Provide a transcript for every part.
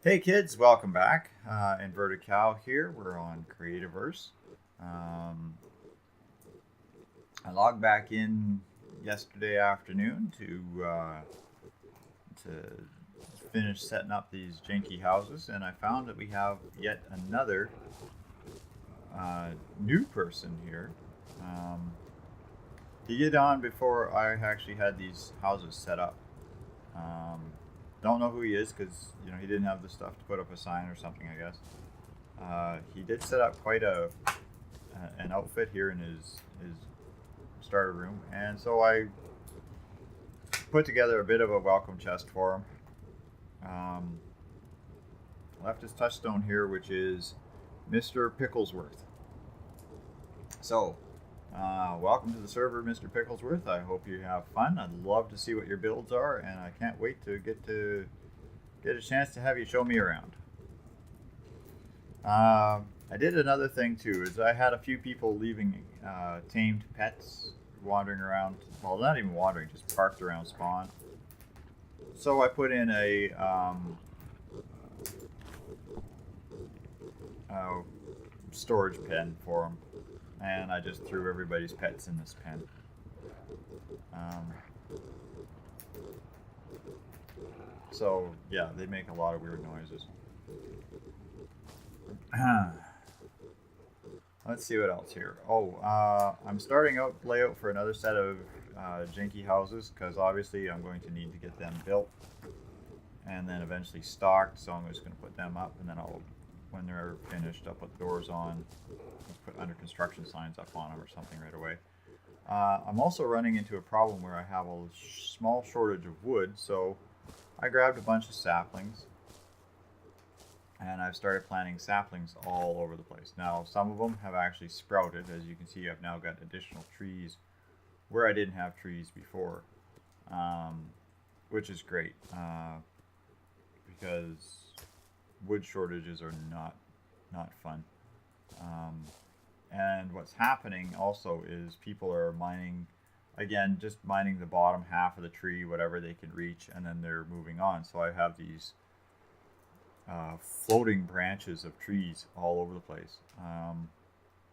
Hey kids, welcome back. InvertedCow here. We're on Creativerse. Um, I logged back in yesterday afternoon to finish setting up these janky houses, and I found that we have yet another new person here. He get on before I actually had these houses set up. Um, don't know who he is because he didn't have the stuff to put up a sign or something. I guess he did set up quite an outfit here in his starter room, and so I put together a bit of a welcome chest for him. Left his touchstone here, which is Mr. Picklesworth. So, welcome to the server, Mr. Picklesworth. I hope you have fun. I'd love to see what your builds are, and I can't wait to get a chance to have you show me around. I did another thing too, is I had a few people leaving tamed pets wandering around. Well, not even wandering, just parked around spawn. So I put in a storage pen for them, and I just threw everybody's pets in this pen. So yeah, they make a lot of weird noises. Let's see what else here. I'm starting out layout for another set of janky houses because obviously I'm going to need to get them built and then eventually stocked. So I'm just going to put them up, and then when they're finished, I'll put doors on, put under construction signs up on them or something right away. I'm also running into a problem where I have a small shortage of wood, so I grabbed a bunch of saplings and I've started planting saplings all over the place. Now, some of them have actually sprouted. As you can see, I've now got additional trees where I didn't have trees before, which is great because wood shortages are not fun. And what's happening also is people are mining, again, just mining the bottom half of the tree, whatever they can reach, and then they're moving on. So I have these floating branches of trees all over the place.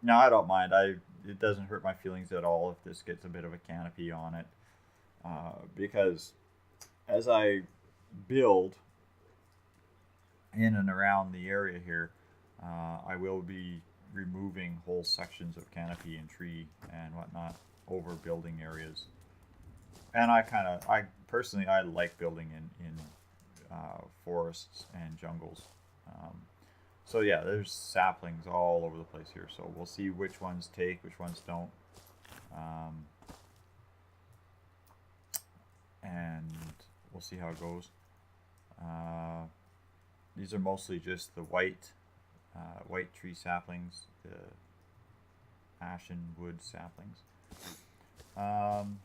Now I don't mind. It doesn't hurt my feelings at all if this gets a bit of a canopy on it, because as I build in and around the area here, I will be removing whole sections of canopy and tree and whatnot over building areas. And I personally like building in forests and jungles. So yeah, there's saplings all over the place here. So we'll see which ones take, which ones don't. And we'll see how it goes. These are mostly just the white tree saplings, the ashen wood saplings.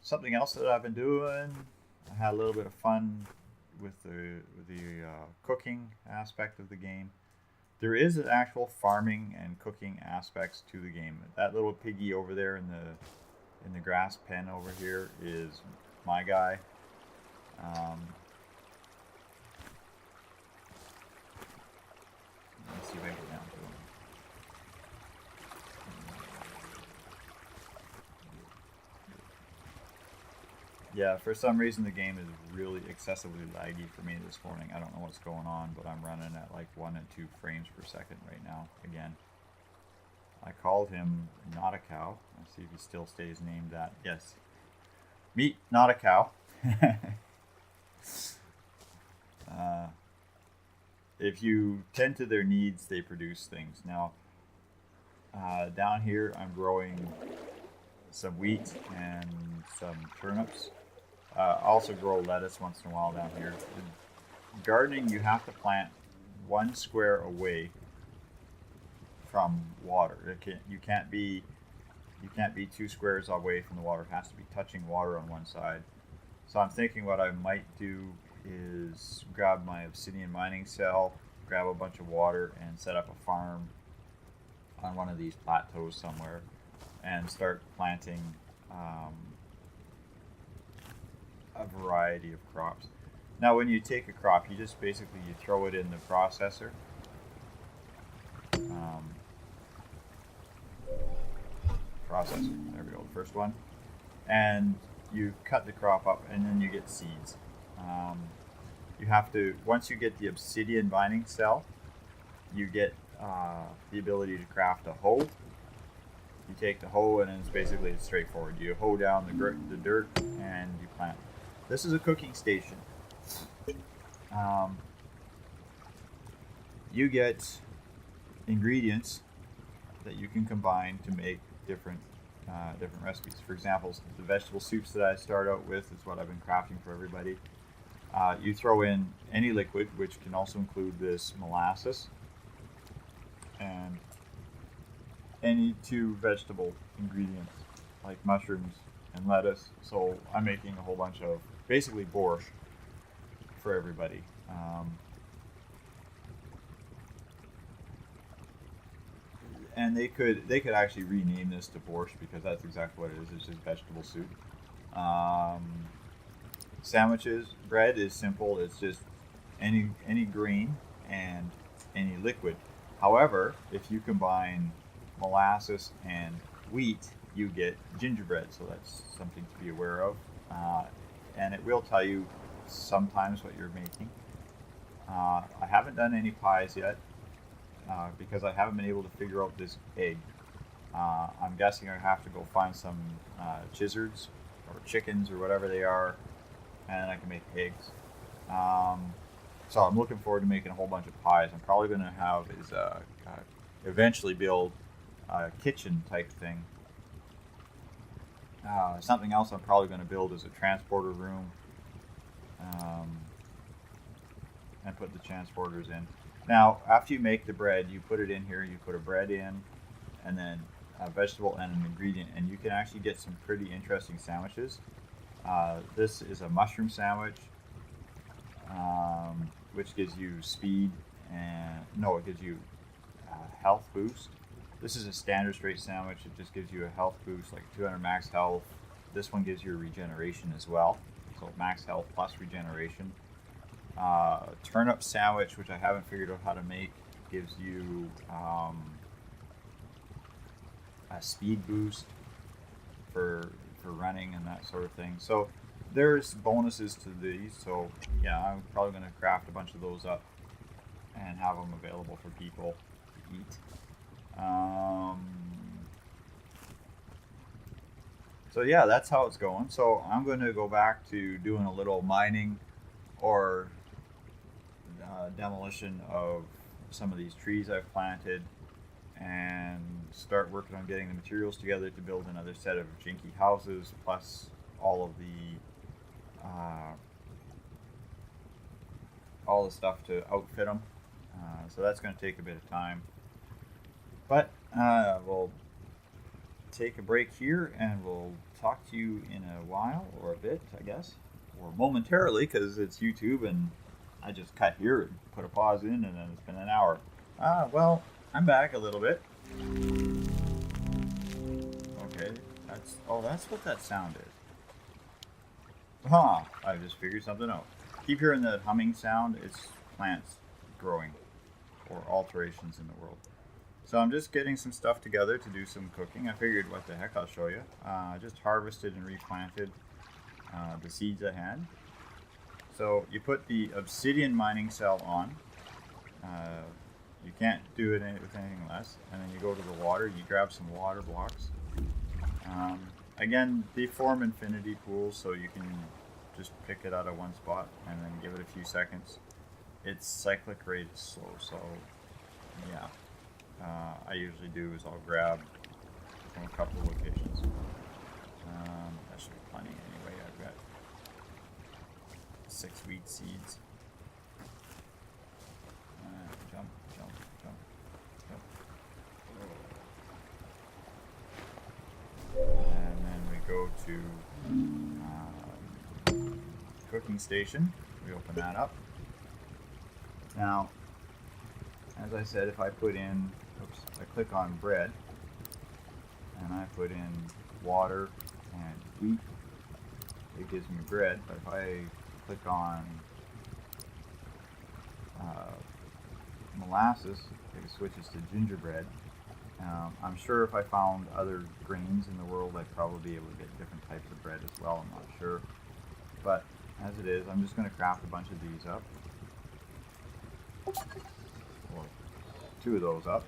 Something else that I've been doing, I had a little bit of fun with the cooking aspect of the game. There is an actual farming and cooking aspects to the game. That little piggy over there in the grass pen over here is my guy. Let's see if I can get down to him. Yeah, for some reason the game is really excessively laggy for me this morning. I don't know what's going on, but I'm running at like 1 and 2 frames per second right now again. I called him not a cow. Let's see if he still stays named that. Yes. Meat, not a cow. If you tend to their needs, they produce things. Now, down here I'm growing some wheat and some turnips. I also grow lettuce once in a while down here. In gardening, you have to plant 1 square away from water. You can't be 2 squares away from the water. It has to be touching water on one side. So I'm thinking what I might do is grab my obsidian mining cell, grab a bunch of water, and set up a farm on one of these plateaus somewhere, and start planting a variety of crops. Now when you take a crop, you just basically you throw it in the processor. There we go, the first one. And you cut the crop up and then you get seeds. You have to, once you get the obsidian binding cell, you get the ability to craft a hoe. You take the hoe and it's straightforward. You hoe down the dirt and you plant. This is a cooking station. You get ingredients that you can combine to make different recipes. For example, the vegetable soups that I start out with is what I've been crafting for everybody. You throw in any liquid, which can also include this molasses, and any 2 vegetable ingredients like mushrooms and lettuce. So I'm making a whole bunch of basically borscht for everybody. And they could actually rename this to borscht because that's exactly what it is. It's just vegetable soup. Sandwiches, bread is simple. It's just any grain and any liquid. However, if you combine molasses and wheat, you get gingerbread. So that's something to be aware of. And it will tell you sometimes what you're making. I haven't done any pies yet. Because I haven't been able to figure out this egg. I'm guessing I have to go find some gizzards or chickens or whatever they are, and I can make eggs. So I'm looking forward to making a whole bunch of pies. I'm probably going to have is eventually build a kitchen type thing. Something else I'm probably going to build is a transporter room, and put the transporters in. Now, after you make the bread, you put it in here, you put a bread in, and then a vegetable and an ingredient, and you can actually get some pretty interesting sandwiches. This is a mushroom sandwich, which gives you speed, it gives you a health boost. This is a standard straight sandwich. It just gives you a health boost, like 200 max health. This one gives you a regeneration as well, so max health plus regeneration. Turnip sandwich, which I haven't figured out how to make, gives you a speed boost for running and that sort of thing. So there's bonuses to these. So yeah, I'm probably going to craft a bunch of those up and have them available for people to eat. So yeah, that's how it's going. So I'm going to go back to doing a little mining or demolition of some of these trees I've planted, and start working on getting the materials together to build another set of jinky houses, plus all of the stuff to outfit them. So that's going to take a bit of time, but we'll take a break here and we'll talk to you in a while, or a bit, I guess, or momentarily, because it's YouTube and I just cut here and put a pause in, and then it's been an hour. Well, I'm back a little bit. Okay, that's what that sound is. I just figured something out. Keep hearing the humming sound. It's plants growing or alterations in the world. So I'm just getting some stuff together to do some cooking. I figured, what the heck, I'll show you. I just harvested and replanted the seeds I had. So you put the obsidian mining cell on. You can't do it with anything less. And then you go to the water. You grab some water blocks. Again, they form infinity pools, so you can just pick it out of one spot and then give it a few seconds. Its cyclic rate is slow, so yeah. I usually do is I'll grab from a couple of locations. That should be plenty anyway. I've got 6 wheat seeds. Jump. And then we go to cooking station. We open that up. Now, as I said, if I put in, I click on bread, and I put in water and wheat, it gives me bread. But if I click on molasses, it switches to gingerbread. I'm sure if I found other grains in the world, I'd probably be able to get different types of bread as well. I'm not sure. But as it is, I'm just going to craft a bunch of these up. Or 2 of those up.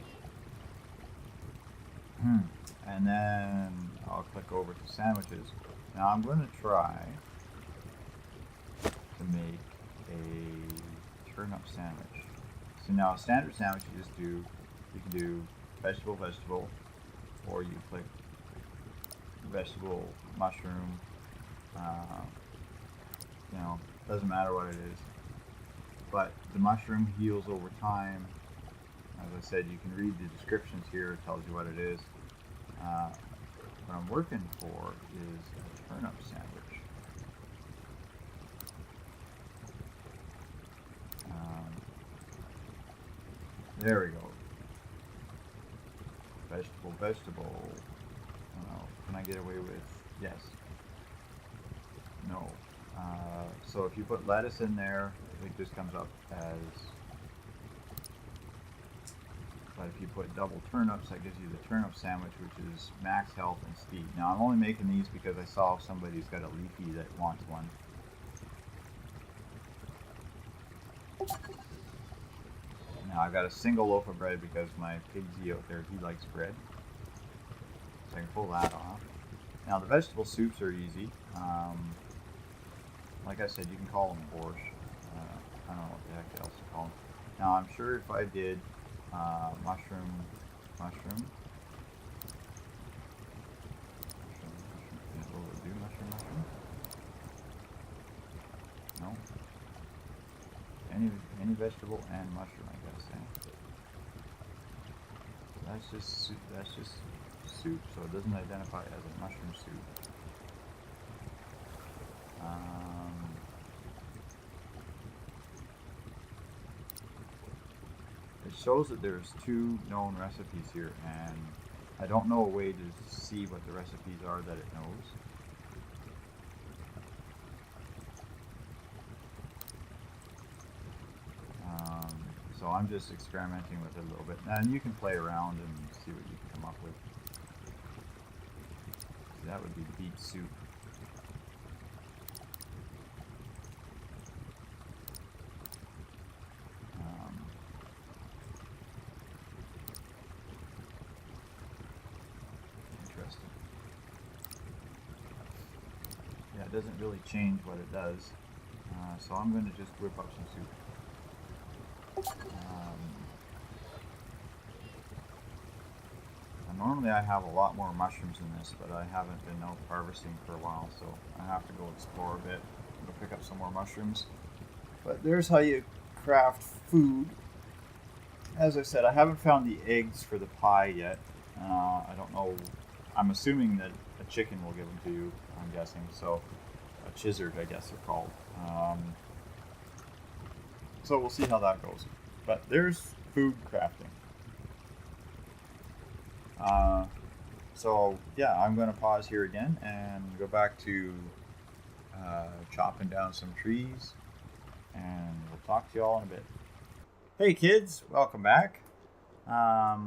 And then I'll click over to sandwiches. Now I'm going to try to make a turnip sandwich. So now a standard sandwich you can do vegetable, vegetable, or you click vegetable, mushroom, doesn't matter what it is. But the mushroom heals over time. As I said, you can read the descriptions here, it tells you what it is. What I'm working for is a turnip sandwich. There we go. Vegetable, vegetable. Can I get away with? Yes. No. So if you put lettuce in there, it just comes up as. But if you put double turnips, that gives you the turnip sandwich, which is max health and speed. Now I'm only making these because I saw somebody's got a leafy that wants one. Now I've got a single loaf of bread because my pigsy out there, he likes bread. So I can pull that off. Now the vegetable soups are easy. Like I said, you can call them borscht. I don't know what the heck else to call them. Now I'm sure if I did mushroom. Yeah, will it do mushroom? No. Any vegetable and mushroom, I gotta say. That's just soup. That's just soup, so it doesn't identify as a mushroom soup. It shows that there's 2 known recipes here, and I don't know a way to see what the recipes are that it knows. So I'm just experimenting with it a little bit, and you can play around and see what you can come up with. So that would be beet soup. Interesting. Yeah, it doesn't really change what it does. So I'm going to just whip up some soup. Normally I have a lot more mushrooms in this, but I haven't been out harvesting for a while, so I have to go explore a bit, go pick up some more mushrooms. But there's how you craft food. As I said, I haven't found the eggs for the pie yet. I don't know. I'm assuming that a chicken will give them to you, I'm guessing. So a chizzard, I guess they're called. So we'll see how that goes. But there's food crafting. So yeah, I'm going to pause here again and go back to chopping down some trees, and we'll talk to you all in a bit. Hey kids, welcome back. I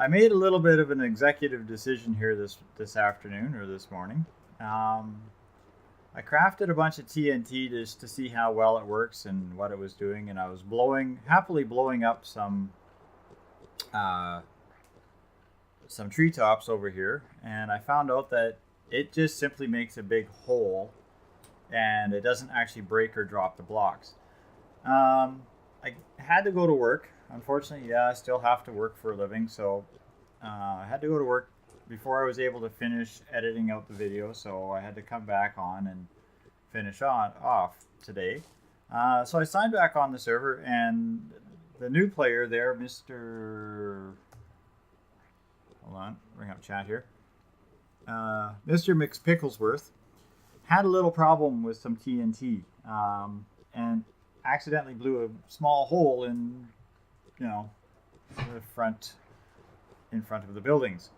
made a little bit of an executive decision here this afternoon or this morning. I crafted a bunch of TNT just to see how well it works and what it was doing, and I was happily blowing up some treetops over here, and I found out that it just simply makes a big hole, and it doesn't actually break or drop the blocks. I had to go to work. Unfortunately, yeah, I still have to work for a living, so I had to go to work before I was able to finish editing out the video, so I had to come back on and finish off today. So I signed back on the server, and the new player there, Mr. Hold on, bring up chat here. Mr. McPicklesworth had a little problem with some TNT, and accidentally blew a small hole in, the in front of the buildings.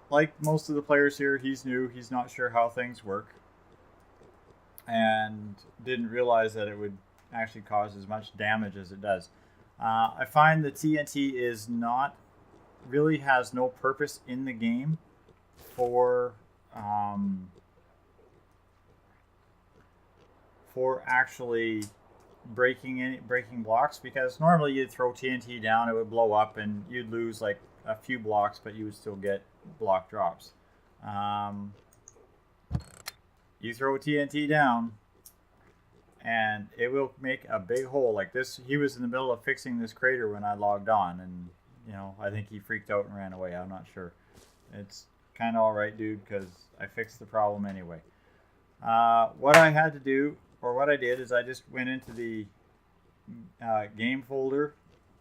Like most of the players here, he's new. He's not sure how things work. and didn't realize that it would actually cause as much damage as it does. I find the TNT is not really has no purpose in the game for actually breaking blocks, because normally you'd throw TNT down, it would blow up, and you'd lose like a few blocks, but you would still get block drops. You throw TNT down, and it will make a big hole like this. He was in the middle of fixing this crater when I logged on, and I think he freaked out and ran away. I'm not sure. It's kind of all right, dude, because I fixed the problem anyway. What I had to do, or what I did, is I just went into the game folder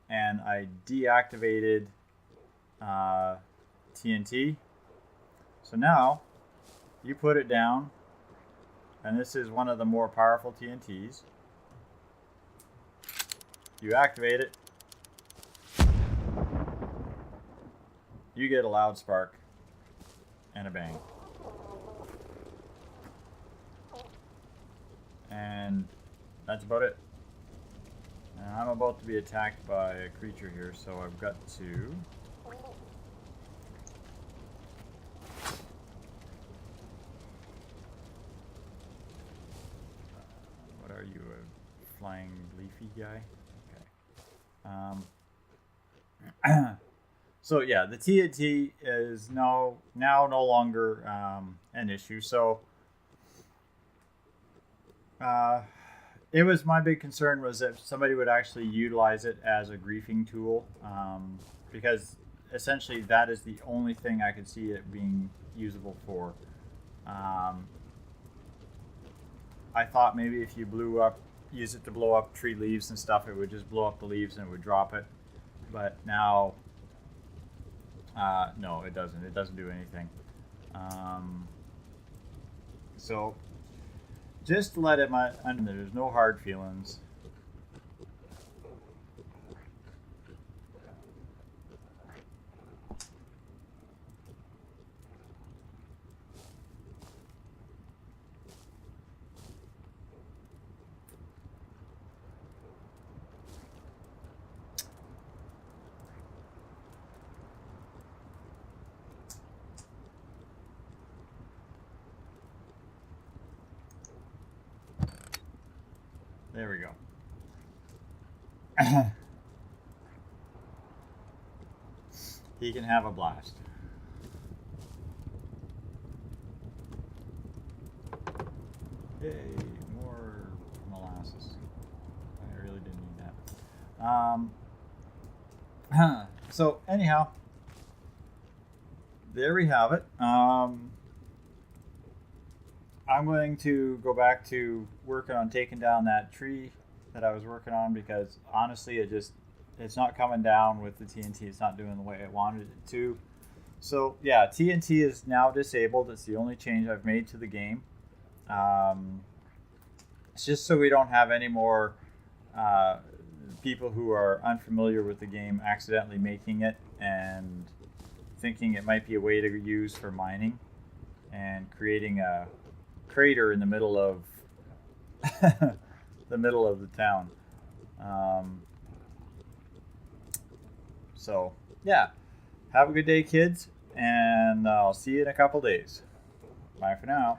and I deactivated TNT. So now you put it down, and this is one of the more powerful TNTs. You activate it, you get a loud spark and a bang. And that's about it. Now I'm about to be attacked by a creature here, so I've got to... what are you, a flying leafy guy? Okay. So yeah, the TNT is now no longer an issue. So it was, my big concern was that somebody would actually utilize it as a griefing tool, because essentially that is the only thing I could see it being usable for. I thought maybe if you use it to blow up tree leaves and stuff, it would just blow up the leaves and it would drop it. But now, no, it doesn't. It doesn't do anything. So just let it, there's no hard feelings. There we go. He can have a blast. Yay, more molasses. I really didn't need that. So anyhow, there we have it. I'm going to go back to working on taking down that tree that I was working on, because honestly it's not coming down with the TNT. It's not doing the way I wanted it to. So yeah, TNT is now disabled. It's the only change I've made to the game. It's just so we don't have any more people who are unfamiliar with the game accidentally making it and thinking it might be a way to use for mining and creating a crater in the middle of the town. So yeah, have a good day, kids, and I'll see you in a couple days. Bye for now.